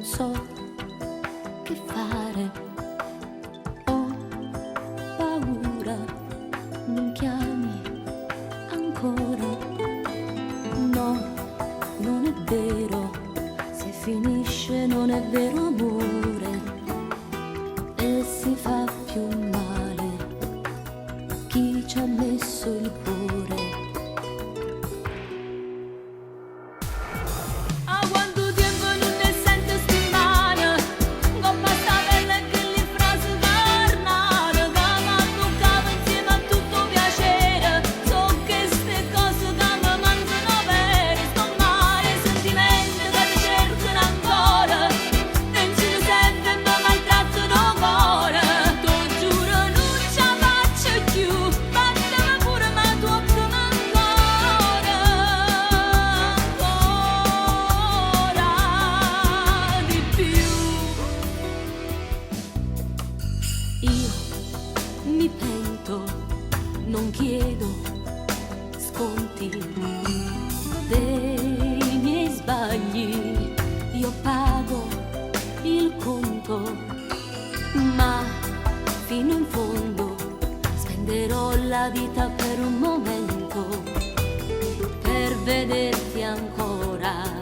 so che fare, ho paura, non chiami ancora. No, non è vero, se finisce non è vero amore, e si fa più male chi ci ha messo il cuore. Io mi pento, non chiedo sconti dei miei sbagli, io pago il conto, ma fino in fondo spenderò la vita per un momento, per vederti ancora.